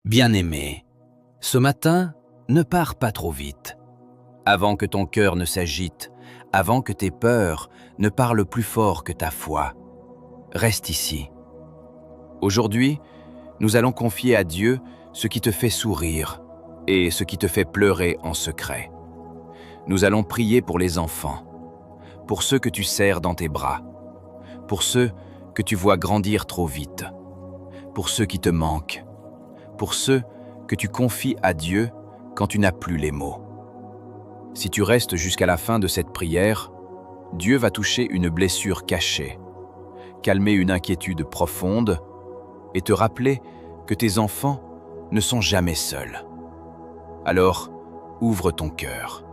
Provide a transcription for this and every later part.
Bien-aimé, ce matin, ne pars pas trop vite. Avant que ton cœur ne s'agite, avant que tes peurs ne parlent plus fort que ta foi, reste ici. Aujourd'hui, nous allons confier à Dieu ce qui te fait sourire et ce qui te fait pleurer en secret. Nous allons prier pour les enfants, pour ceux que tu serres dans tes bras, pour ceux que tu vois grandir trop vite, pour ceux qui te manquent, pour ceux que tu confies à Dieu quand tu n'as plus les mots. Si tu restes jusqu'à la fin de cette prière, Dieu va toucher une blessure cachée, calmer une inquiétude profonde et te rappeler que tes enfants ne sont jamais seuls. Alors, ouvre ton cœur.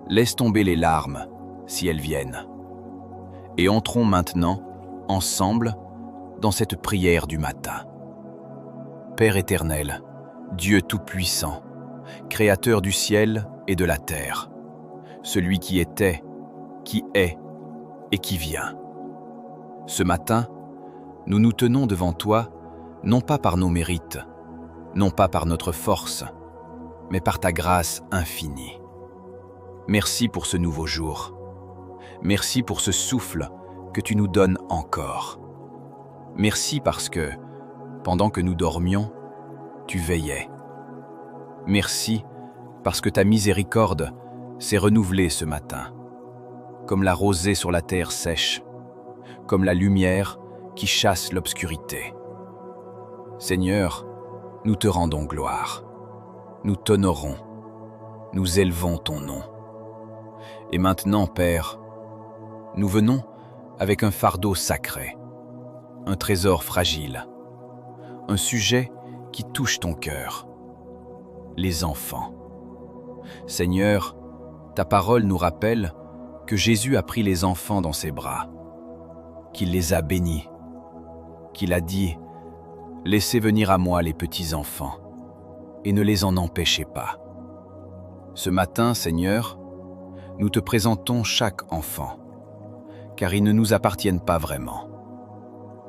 Laisse tomber les larmes, si elles viennent. Et entrons maintenant, ensemble, dans cette prière du matin. Père éternel, Dieu tout-puissant, Créateur du ciel et de la terre, celui qui était, qui est et qui vient. Ce matin, nous nous tenons devant toi, non pas par nos mérites, non pas par notre force, mais par ta grâce infinie. Merci pour ce nouveau jour. Merci pour ce souffle que tu nous donnes encore. Merci parce que, pendant que nous dormions, tu veillais. Merci parce que ta miséricorde s'est renouvelée ce matin, comme la rosée sur la terre sèche, comme la lumière qui chasse l'obscurité. Seigneur, nous te rendons gloire, nous t'honorons, nous élevons ton nom. Et maintenant, Père, nous venons avec un fardeau sacré, un trésor fragile, un sujet qui touche ton cœur, les enfants. Seigneur, ta parole nous rappelle que Jésus a pris les enfants dans ses bras, qu'il les a bénis, qu'il a dit « Laissez venir à moi les petits enfants, et ne les en empêchez pas. » Ce matin, Seigneur, nous te présentons chaque enfant, car ils ne nous appartiennent pas vraiment.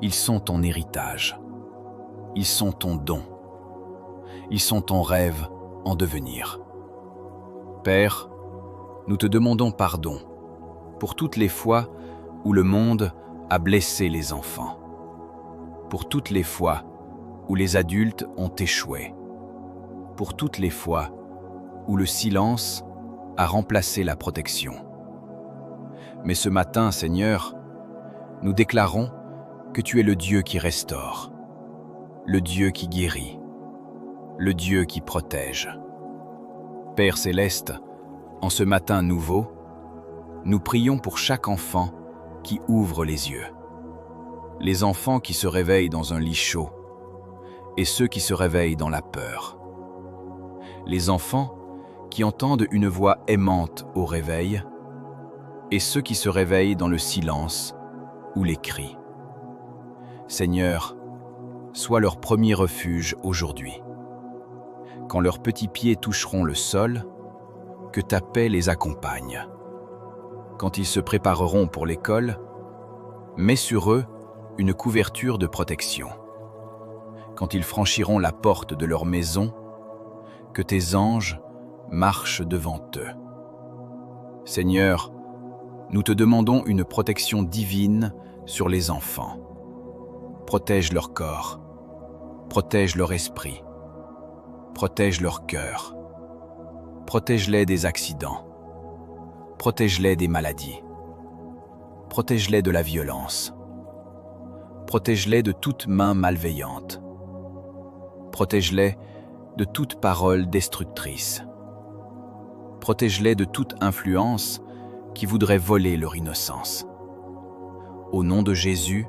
Ils sont ton héritage. Ils sont ton don. Ils sont ton rêve en devenir. Père, nous te demandons pardon pour toutes les fois où le monde a blessé les enfants, pour toutes les fois où les adultes ont échoué, pour toutes les fois où le silence a remplacé la protection. Mais ce matin, Seigneur, nous déclarons que tu es le Dieu qui restaure, le Dieu qui guérit, le Dieu qui protège. Père céleste, en ce matin nouveau, nous prions pour chaque enfant qui ouvre les yeux. Les enfants qui se réveillent dans un lit chaud et ceux qui se réveillent dans la peur. Les enfants qui entendent une voix aimante au réveil et ceux qui se réveillent dans le silence ou les cris. Seigneur, sois leur premier refuge aujourd'hui. Quand leurs petits pieds toucheront le sol, que ta paix les accompagne. Quand ils se prépareront pour l'école, mets sur eux une couverture de protection. Quand ils franchiront la porte de leur maison, que tes anges marchent devant eux. Seigneur, nous te demandons une protection divine sur les enfants. Protège leur corps, protège leur esprit, protège leur cœur, protège-les des accidents, protège-les des maladies, protège-les de la violence, protège-les de toute main malveillante, protège-les de toute parole destructrice, protège-les de toute influence qui voudrait voler leur innocence. Au nom de Jésus,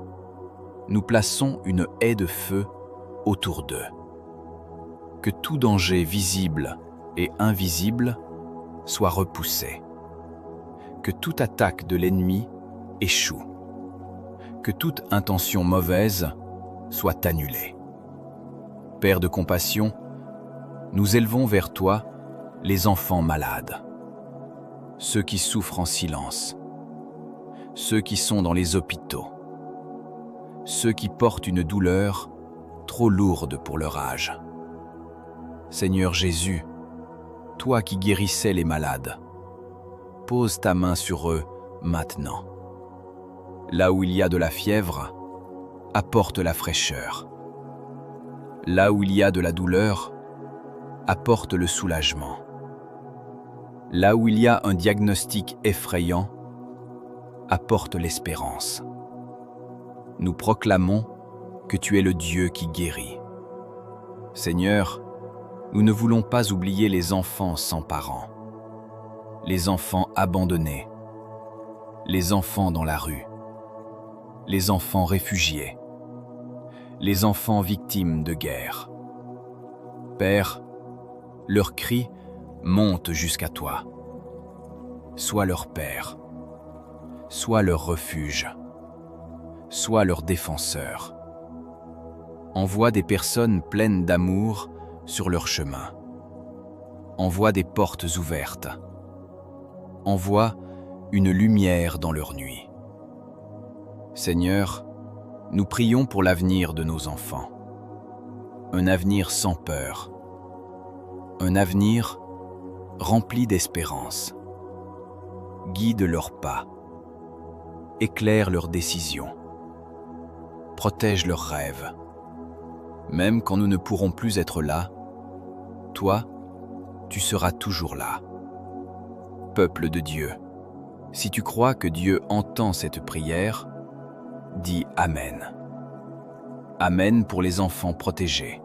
nous plaçons une haie de feu autour d'eux. Que tout danger visible et invisible soit repoussé. Que toute attaque de l'ennemi échoue. Que toute intention mauvaise soit annulée. Père de compassion, nous élevons vers toi les enfants malades, ceux qui souffrent en silence, ceux qui sont dans les hôpitaux, ceux qui portent une douleur trop lourde pour leur âge. Seigneur Jésus, toi qui guérissais les malades, pose ta main sur eux maintenant. Là où il y a de la fièvre, apporte la fraîcheur. Là où il y a de la douleur, apporte le soulagement. Là où il y a un diagnostic effrayant, apporte l'espérance. Nous proclamons que tu es le Dieu qui guérit. Seigneur, nous ne voulons pas oublier les enfants sans parents, les enfants abandonnés, les enfants dans la rue, les enfants réfugiés, les enfants victimes de guerre. Père, leurs cris montent jusqu'à toi. Sois leur Père, sois leur refuge, sois leur défenseur. Envoie des personnes pleines d'amour sur leur chemin. Envoie des portes ouvertes. Envoie une lumière dans leur nuit. Seigneur, nous prions pour l'avenir de nos enfants. Un avenir sans peur. Un avenir rempli d'espérance. Guide leurs pas. Éclaire leurs décisions. Protège leurs rêves. Même quand nous ne pourrons plus être là, toi, tu seras toujours là. Peuple de Dieu, si tu crois que Dieu entend cette prière, dis Amen. Amen pour les enfants protégés.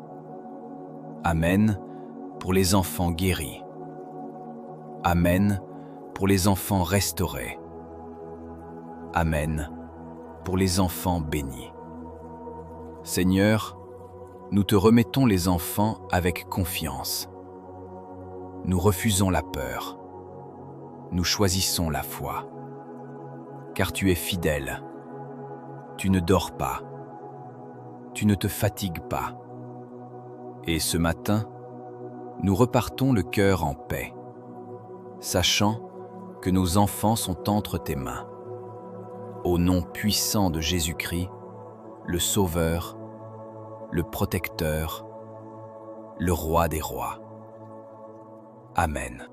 Amen pour les enfants guéris. Amen pour les enfants restaurés. Amen pour les enfants bénis. Seigneur, nous te remettons les enfants avec confiance. Nous refusons la peur. Nous choisissons la foi. Car tu es fidèle. Tu ne dors pas. Tu ne te fatigues pas. Et ce matin, nous repartons le cœur en paix, sachant que nos enfants sont entre tes mains. Au nom puissant de Jésus-Christ, le Sauveur, le Protecteur, le Roi des rois. Amen.